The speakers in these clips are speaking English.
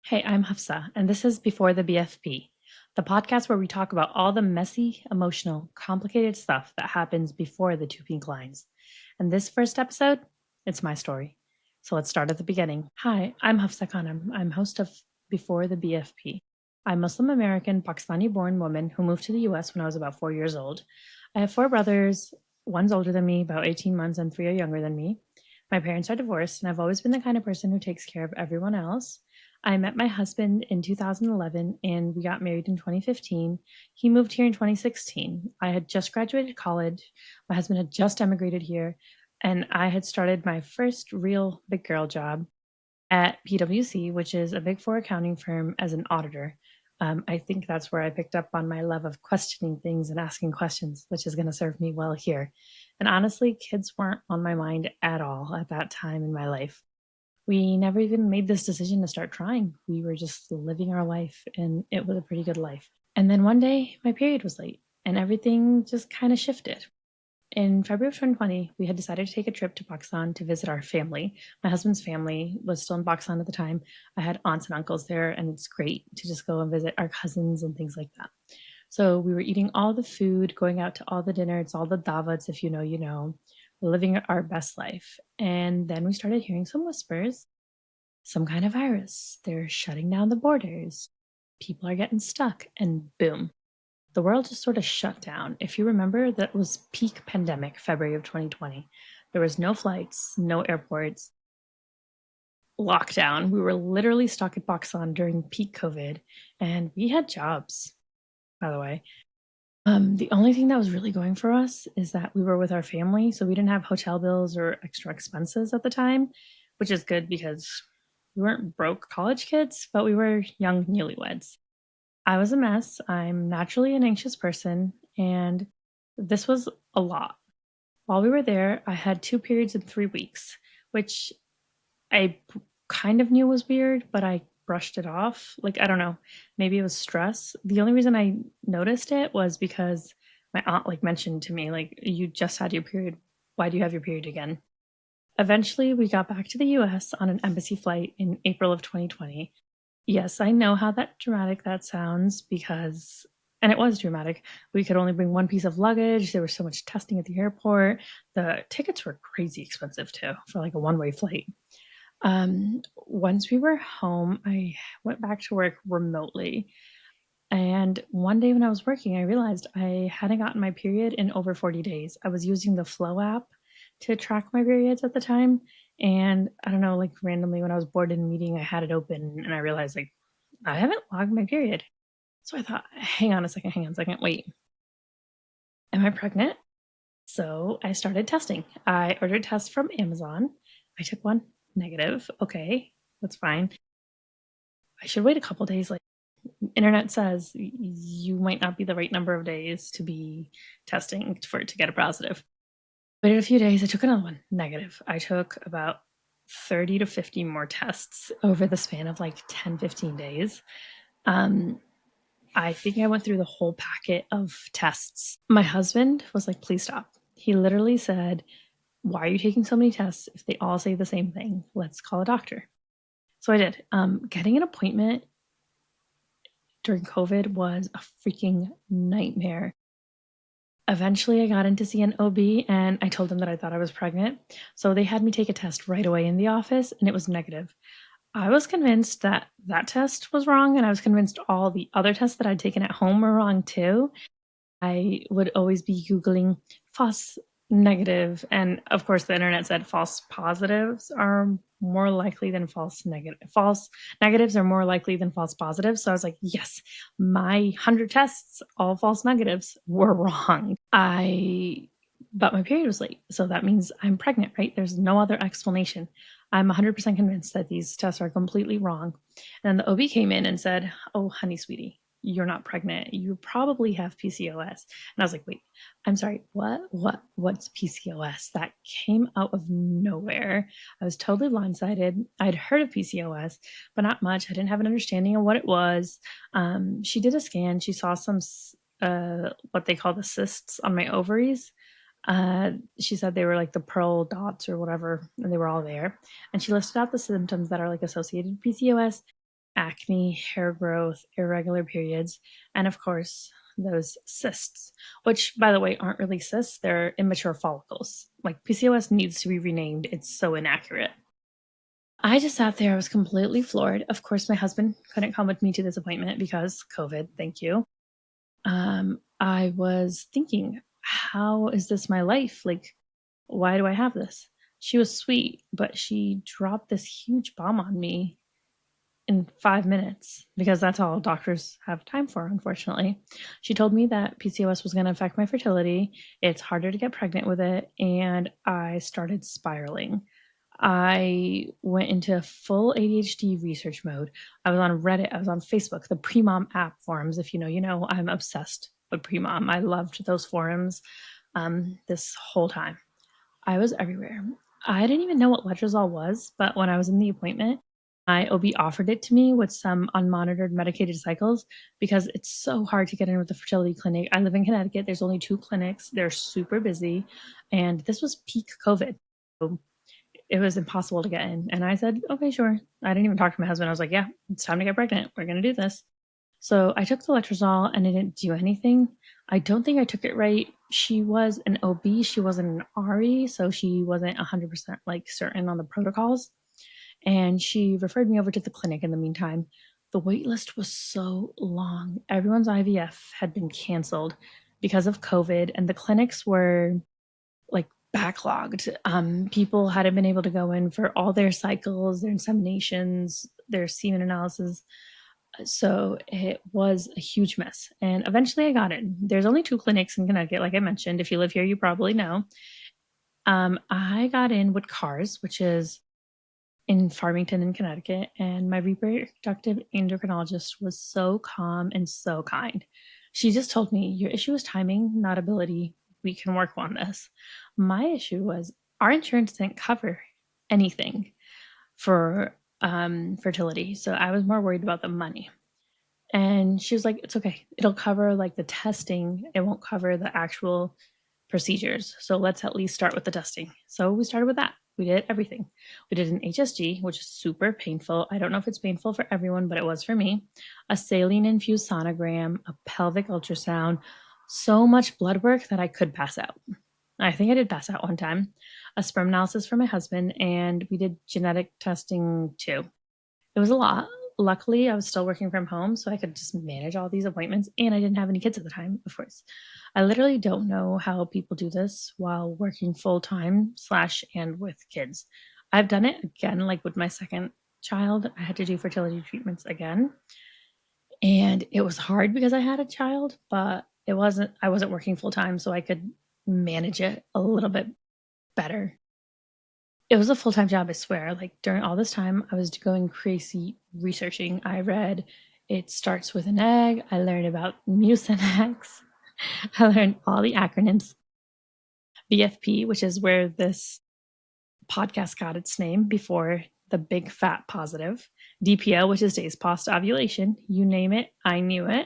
Hey, I'm Hafsa, and this is Before the BFP, the podcast where we talk about all the messy, emotional, complicated stuff that happens before the two pink lines. And this first episode, it's my story. So let's start at the beginning. Hi, I'm Hafsa Khanum. I'm host of Before the BFP. I'm Muslim American, Pakistani born woman who moved to the US when I was about 4 years old. I have four brothers, one's older than me, about 18 months, and three are younger than me. My parents are divorced, and I've always been the kind of person who takes care of everyone else. I met my husband in 2011 and we got married in 2015. He moved here in 2016. I had just graduated college. My husband had just emigrated here, and I had started my first real big girl job at PwC, which is a big four accounting firm, as an auditor. I think that's where I picked up on my love of questioning things and asking questions, which is going to serve me well here. And honestly, kids weren't on my mind at all at that time in my life. We never even made this decision to start trying. We were just living our life, and it was a pretty good life. And then one day, my period was late, and everything just kind of shifted. In February of 2020, we had decided to take a trip to Pakistan to visit our family. My husband's family was still in Pakistan at the time. I had aunts and uncles there, and it's great to just go and visit our cousins and things like that. So we were eating all the food, going out to all the dinners, all the davats, if you know, you know, living our best life. And then we started hearing some whispers, some kind of virus. They're shutting down the borders. People are getting stuck, and boom, the world just sort of shut down. If you remember, that was peak pandemic, February of 2020. There was no flights, no airports, lockdown. We were literally stuck in Pakistan during peak COVID, and we had jobs, by the way. The only thing that was really going for us is that we were with our family, so we didn't have hotel bills or extra expenses at the time, which is good because we weren't broke college kids, but we were young newlyweds. I was a mess. I'm naturally an anxious person, and this was a lot. While we were there, I had two periods in 3 weeks, which I kind of knew was weird, but I brushed it off. Like, I don't know, maybe it was stress. The only reason I noticed it was because my aunt like mentioned to me, like, you just had your period. Why do you have your period again? Eventually, we got back to the US on an embassy flight in April of 2020. Yes, I know how that dramatic that sounds because, and it was dramatic. We could only bring one piece of luggage. There was so much testing at the airport. The tickets were crazy expensive too for like a one-way flight. Once we were home, I went back to work remotely. And one day when I was working, I realized I hadn't gotten my period in over 40 days. I was using the Flow app to track my periods at the time. And I don't know, like randomly when I was bored in a meeting, I had it open and I realized, like, I haven't logged my period. So I thought, hang on a second, wait, am I pregnant? So I started testing. I ordered tests from Amazon. I took one, negative. Okay, that's fine. I should wait a couple days. Like, internet says you might not be the right number of days to be testing for it to get a positive. Waited a few days. I took another one, negative. I took about 30 to 50 more tests over the span of like 10, 15 days. I think I went through the whole packet of tests. My husband was like, please stop. He literally said, why are you taking so many tests if they all say the same thing? Let's call a doctor. So I did. Getting an appointment during COVID was a freaking nightmare. Eventually, I got in to see an OB and I told them that I thought I was pregnant. So they had me take a test right away in the office and it was negative. I was convinced that that test was wrong, and I was convinced all the other tests that I'd taken at home were wrong too. I would always be Googling false negative, and of course, the internet said false positives are more likely than false negative. False negatives are more likely than false positives. So I was like, yes, my 100 tests, all false negatives, were wrong. But my period was late. So that means I'm pregnant, right? There's no other explanation. I'm 100% convinced that these tests are completely wrong. And then the OB came in and said, oh, honey, sweetie, you're not pregnant. You probably have PCOS. And I was like, wait, I'm sorry, what's PCOS? That came out of nowhere. I was totally blindsided. I'd heard of PCOS, but not much. I didn't have an understanding of what it was. She did a scan. She saw some, what they call the cysts on my ovaries. She said they were like the pearl dots or whatever, and they were all there. And she listed out the symptoms that are like associated with PCOS. acne, hair growth, irregular periods, and of course, those cysts, which, by the way, aren't really cysts, they're immature follicles. Like PCOS needs to be renamed, it's so inaccurate. I just sat there, I was completely floored. Of course, my husband couldn't come with me to this appointment because COVID, thank you. I was thinking, how is this my life? Like, why do I have this? She was sweet, but she dropped this huge bomb on me in 5 minutes because that's all doctors have time for, unfortunately. She told me that PCOS was going to affect my fertility. It's harder to get pregnant with it. And I started spiraling. I went into full ADHD research mode. I was on Reddit, I was on Facebook, the Premom app forums. If you know, you know, I'm obsessed with Premom. I loved those forums this whole time. I was everywhere. I didn't even know what letrozole was, but when I was in the appointment, my OB offered it to me with some unmonitored medicated cycles because it's so hard to get in with the fertility clinic. I live in Connecticut. There's only 2 clinics. They're super busy. And this was peak COVID. So it was impossible to get in. And I said, okay, sure. I didn't even talk to my husband. I was like, yeah, it's time to get pregnant. We're going to do this. So I took the letrozole and it didn't do anything. I don't think I took it right. She was an OB, she wasn't an RE, so she wasn't 100% like certain on the protocols. And she referred me over to the clinic in the meantime. The wait list was so long. Everyone's IVF had been canceled because of COVID, and the clinics were like backlogged. People hadn't been able to go in for all their cycles, their inseminations, their semen analysis. So it was a huge mess. And eventually I got in. There's only 2 clinics in Connecticut, like I mentioned. If you live here, you probably know. I got in with CARS, which is in Farmington in Connecticut, and my reproductive endocrinologist was so calm and so kind. She just told me, your issue is timing, not ability. We can work on this. My issue was our insurance didn't cover anything for fertility. So I was more worried about the money. And she was like, it's okay. It'll cover like the testing. It won't cover the actual procedures. So let's at least start with the testing. So we started with that. We did everything. We did an HSG, which is super painful. I don't know if it's painful for everyone, but it was for me. A saline infused sonogram, a pelvic ultrasound, so much blood work that I could pass out. I think I did pass out one time. A sperm analysis for my husband, and we did genetic testing too. It was a lot. Luckily, I was still working from home, so I could just manage all these appointments, and I didn't have any kids at the time, of course. I literally don't know how people do this while working full time slash and with kids. I've done it again, like with my second child. I had to do fertility treatments again, and it was hard because I had a child, but I wasn't working full time, so I could manage it a little bit better. It was a full-time job, I swear. Like, during all this time, I was going crazy researching. I read It Starts with an Egg. I learned about Mucinex. I learned all the acronyms. BFP, which is where this podcast got its name before the big fat positive. DPO, which is days post ovulation. You name it, I knew it.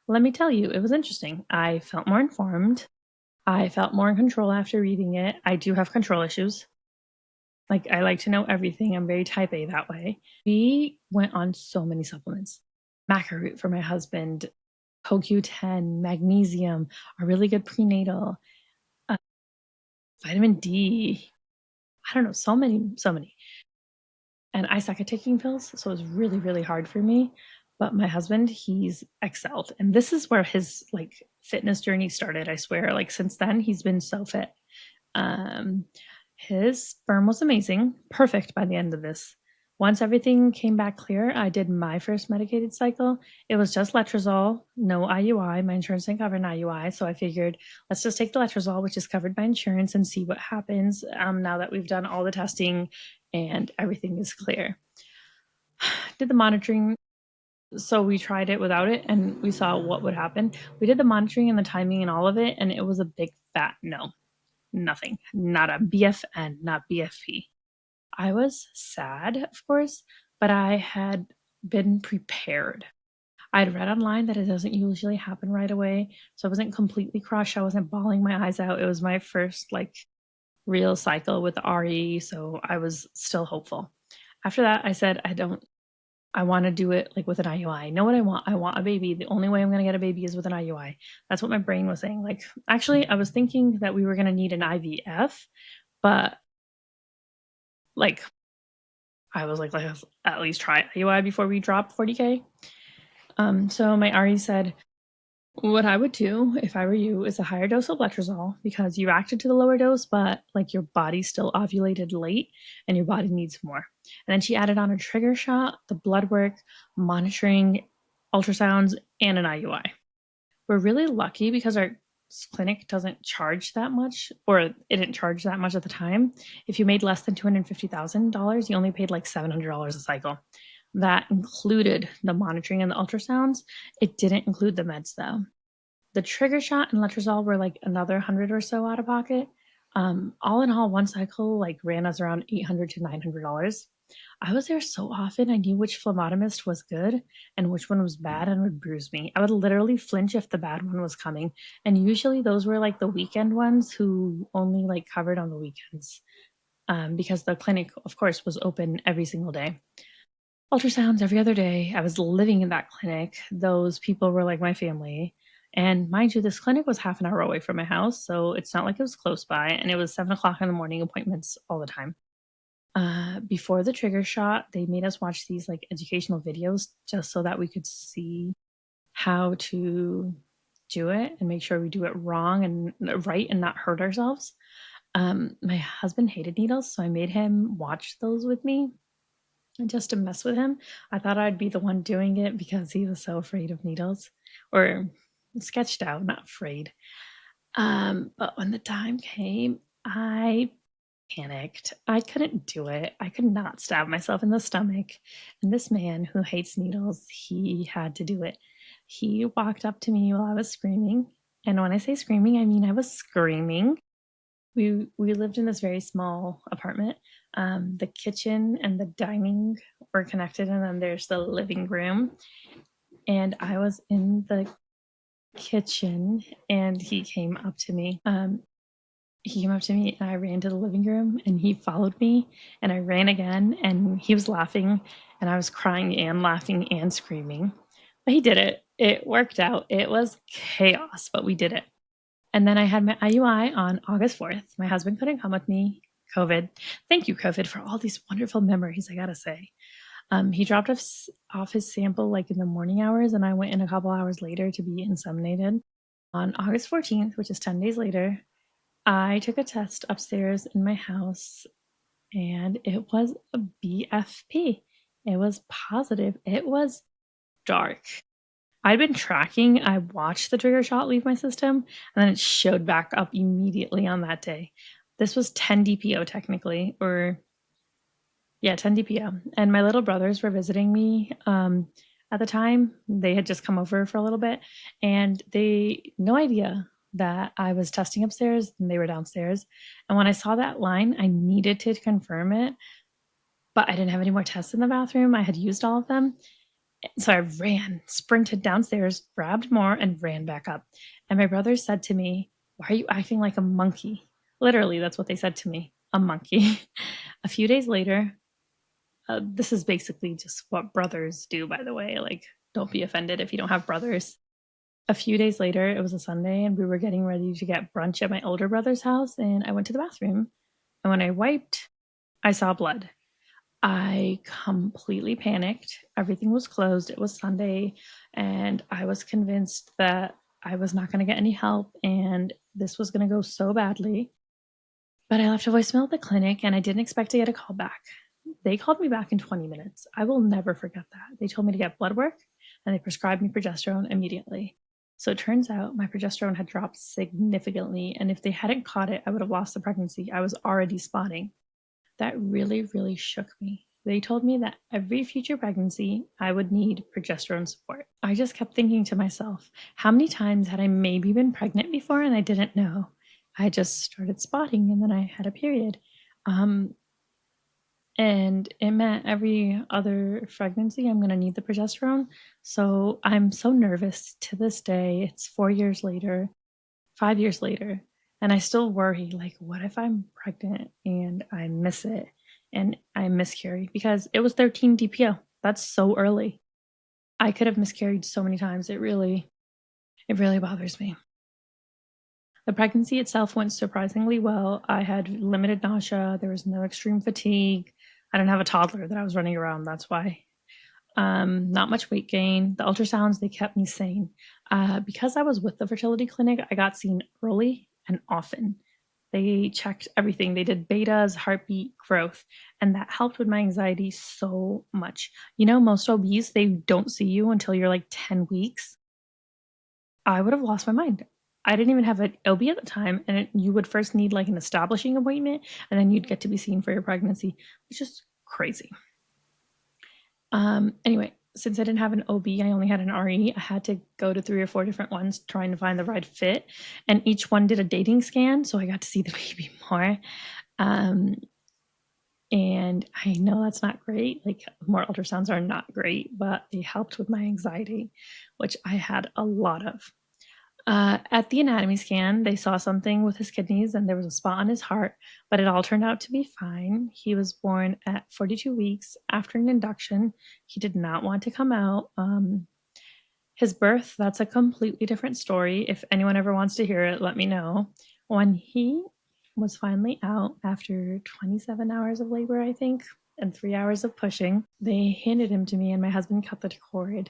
Let me tell you, it was interesting. I felt more informed. I felt more in control after reading it. I do have control issues. Like, I like to know everything. I'm very type A that way. We went on so many supplements. Macaroot for my husband, CoQ10, magnesium, a really good prenatal, uh, vitamin D. I don't know, so many, so many. And I suck at taking pills, so it was really, really hard for me. But my husband, he's excelled. And this is where his like fitness journey started, I swear. Like, since then, he's been so fit. Um, his sperm was amazing, perfect by the end of this. Once everything came back clear, I did my first medicated cycle. It was just letrozole, no IUI. My insurance didn't cover an IUI, so I figured let's just take the letrozole, which is covered by insurance, and see what happens now that we've done all the testing and everything is clear. Did the monitoring. So we tried it without it and we saw what would happen. We did the monitoring and the timing and all of it, and it was a big fat no. Nothing. Not a BFN, not BFP. I was sad, of course, but I had been prepared. I'd read online that it doesn't usually happen right away, so I wasn't completely crushed. I wasn't bawling my eyes out. It was my first like real cycle with RE, so I was still hopeful. After that, I said, I want to do it like with an IUI. I know what I want. I want a baby. The only way I'm going to get a baby is with an IUI. That's what my brain was saying. Like, actually, I was thinking that we were going to need an IVF, but like, I was like, let's at least try IUI before we drop 40K. So my RE said, what I would do if I were you is a higher dose of letrozole because you reacted to the lower dose, but like your body still ovulated late and your body needs more. And then she added on a trigger shot, the blood work, monitoring, ultrasounds, and an IUI. We're really lucky because our clinic doesn't charge that much, or it didn't charge that much at the time. If you made less than $250,000, you only paid like $700 a cycle. That included the monitoring and the ultrasounds. It didn't include the meds though. The trigger shot and letrozole were like another 100 or so out of pocket. All in all, one cycle like ran us around $800 to $900. I was there so often, I knew which phlebotomist was good and which one was bad and would bruise me. I would literally flinch if the bad one was coming. And usually those were like the weekend ones who only like covered on the weekends because the clinic, of course, was open every single day. Ultrasounds every other day. I was living in that clinic. Those people were like my family. And mind you, this clinic was half an hour away from my house, so it's not like it was close by. And it was 7 o'clock in the morning appointments all the time. Before the trigger shot, they made us watch these like educational videos just so that we could see how to do it and make sure we do it wrong and right and not hurt ourselves. My husband hated needles, so I made him watch those with me just to mess with him. I thought I'd be the one doing it because he was so afraid of needles, or sketched out, not afraid. But when the time came, I panicked. I couldn't do it. I could not stab myself in the stomach. And this man who hates needles, he had to do it. He walked up to me while I was screaming. And when I say screaming, I mean I was screaming. We lived in this very small apartment. The kitchen and the dining were connected, and then there's the living room. And I was in the kitchen, and he came up to me. He came up to me, and I ran to the living room, and he followed me, and I ran again, and he was laughing, and I was crying and laughing and screaming. But he did it. It worked out. It was chaos, but we did it. And then I had my IUI on August 4th. My husband couldn't come with me. COVID. Thank you, COVID, for all these wonderful memories, I gotta say. He dropped off his sample like in the morning hours, and I went in a couple hours later to be inseminated. On August 14th, which is 10 days later, I took a test upstairs in my house, and it was a BFP. It was positive. It was dark. I'd been tracking. I watched the trigger shot leave my system, and then it showed back up immediately on that day. This was 10 DPO technically, or yeah, 10 DPO. And my little brothers were visiting me at the time. They had just come over for a little bit, and they no idea that I was testing upstairs and they were downstairs. And when I saw that line, I needed to confirm it, but I didn't have any more tests in the bathroom. I had used all of them. So I ran, sprinted downstairs, grabbed more, and ran back up. And my brothers said to me, "Why are you acting like a monkey?" Literally, that's what they said to me, a monkey. A few days later, this is basically just what brothers do, by the way. Like, don't be offended if you don't have brothers. A few days later, it was a Sunday, and we were getting ready to get brunch at my older brother's house. And I went to the bathroom. And when I wiped, I saw blood. I completely panicked. Everything was closed. It was Sunday, and I was convinced that I was not going to get any help, and this was going to go so badly. But I left a voicemail at the clinic, and I didn't expect to get a call back. They called me back in 20 minutes. I will never forget that. They told me to get blood work, and they prescribed me progesterone immediately. So it turns out my progesterone had dropped significantly, and if they hadn't caught it, I would have lost the pregnancy. I was already spotting. That really, really shook me. They told me that every future pregnancy, I would need progesterone support. I just kept thinking to myself, how many times had I maybe been pregnant before and I didn't know? I just started spotting, and then I had a period. And it meant every other pregnancy, I'm going to need the progesterone. So I'm so nervous to this day. It's 4 years later, 5 years later. And I still worry, like, what if I'm pregnant and I miss it and I miscarry? Because it was 13 DPO. That's so early. I could have miscarried so many times. It really bothers me. The pregnancy itself went surprisingly well. I had limited nausea. There was no extreme fatigue. I didn't have a toddler that I was running around. That's why. Not much weight gain. The ultrasounds, they kept me sane. Because I was with the fertility clinic, I got seen early and often. They checked everything. They did betas, heartbeat, growth, and that helped with my anxiety so much. Most OBs, they don't see you until you're like 10 weeks. I would have lost my mind. I didn't even have an OB at the time, and you would first need like an establishing appointment, and then you'd get to be seen for your pregnancy, which is crazy. Anyway, since I didn't have an OB, I only had an RE. I had to go to 3 or 4 different ones trying to find the right fit, and each one did a dating scan, so I got to see the baby more. And I know that's not great. Like, more ultrasounds are not great, but they helped with my anxiety, which I had a lot of. At the anatomy scan, they saw something with his kidneys and there was a spot on his heart, but it all turned out to be fine. He was born at 42 weeks after an induction. He did not want to come out. His birth, that's a completely different story. If anyone ever wants to hear it, let me know. When he was finally out after 27 hours of labor, I think, and 3 hours of pushing, they handed him to me and my husband cut the cord.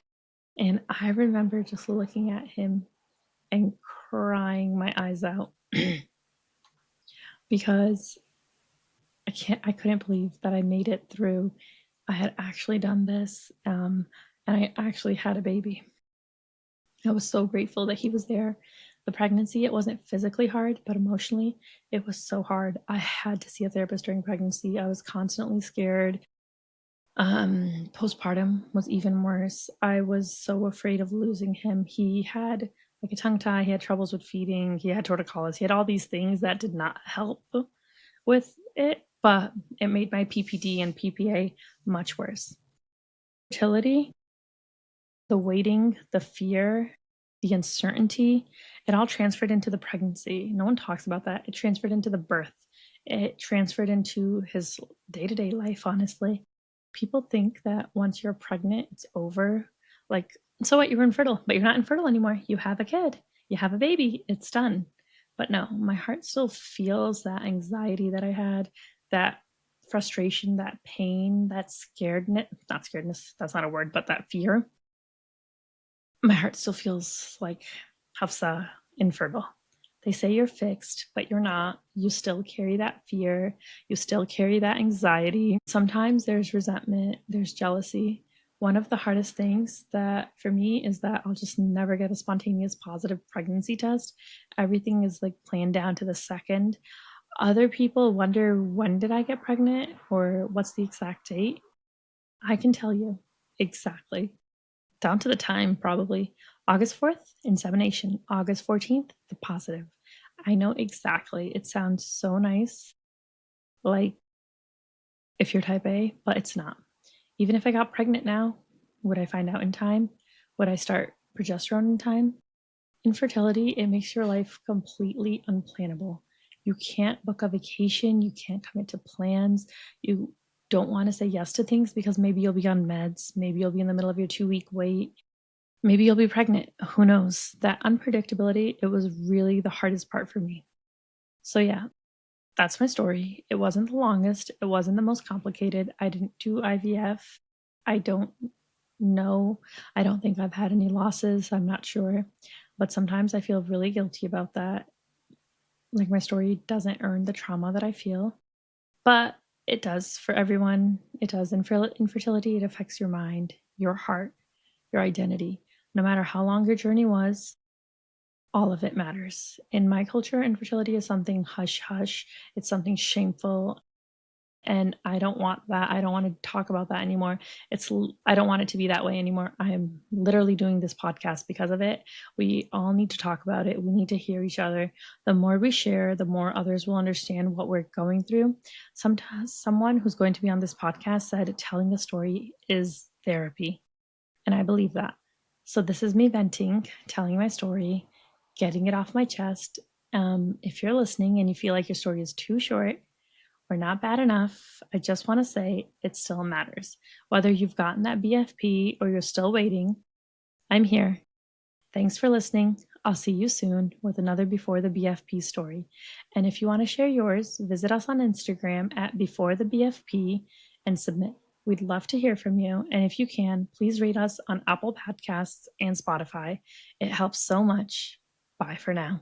And I remember just looking at him and crying my eyes out because I couldn't believe that I made it through. I had actually done this, and I actually had a baby. I was so grateful that he was there. The pregnancy, it wasn't physically hard, but emotionally, it was so hard. I had to see a therapist during pregnancy. I was constantly scared. Postpartum was even worse. I was so afraid of losing him. He had like a tongue tie, he had troubles with feeding, he had torticollis, he had all these things that did not help with it, but it made my PPD and PPA much worse. Fertility, the waiting, the fear, the uncertainty, it all transferred into the pregnancy. No one talks about that. It transferred into the birth. It transferred into his day-to-day life, honestly. People think that once you're pregnant, it's over. Like, so what? You're infertile, but you're not infertile anymore. You have a kid, you have a baby, it's done. But no, my heart still feels that anxiety that I had, that frustration, that pain, that scaredness, not scaredness, that's not a word, but that fear. My heart still feels like Hafsa infertile. They say you're fixed, but you're not. You still carry that fear. You still carry that anxiety. Sometimes there's resentment, there's jealousy. One of the hardest things that for me is that I'll just never get a spontaneous positive pregnancy test. Everything is like planned down to the second. Other people wonder, when did I get pregnant or what's the exact date? I can tell you exactly, down to the time, probably. August 4th, insemination. August 14th, the positive. I know exactly. It sounds so nice, like if you're type A, but it's not. Even if I got pregnant now, would I find out in time? Would I start progesterone in time? Infertility, it makes your life completely unplannable. You can't book a vacation, you can't commit to plans, you don't want to say yes to things because maybe you'll be on meds, maybe you'll be in the middle of your 2-week wait, maybe you'll be pregnant. Who knows? That unpredictability, it was really the hardest part for me. So, yeah, that's my story. It wasn't the longest, it wasn't the most complicated. I didn't do IVF. I don't know. I don't think I've had any losses. I'm not sure. But sometimes I feel really guilty about that. Like, my story doesn't earn the trauma that I feel, but it does for everyone. It does. Infertility, it affects your mind, your heart, your identity. No matter how long your journey was, all of it matters. In my culture, infertility is something hush hush. It's something shameful. And I don't want that. I don't want to talk about that anymore. I don't want it to be that way anymore. I'm literally doing this podcast because of it. We all need to talk about it. We need to hear each other. The more we share, the more others will understand what we're going through. Sometimes someone who's going to be on this podcast said telling a story is therapy. And I believe that. So this is me venting, telling my story, getting it off my chest. If you're listening and you feel like your story is too short, we're not bad enough. I just want to say it still matters. Whether you've gotten that BFP or you're still waiting, I'm here. Thanks for listening. I'll see you soon with another Before the BFP story. And if you want to share yours, visit us on Instagram at Before the BFP and submit. We'd love to hear from you. And if you can, please rate us on Apple Podcasts and Spotify. It helps so much. Bye for now.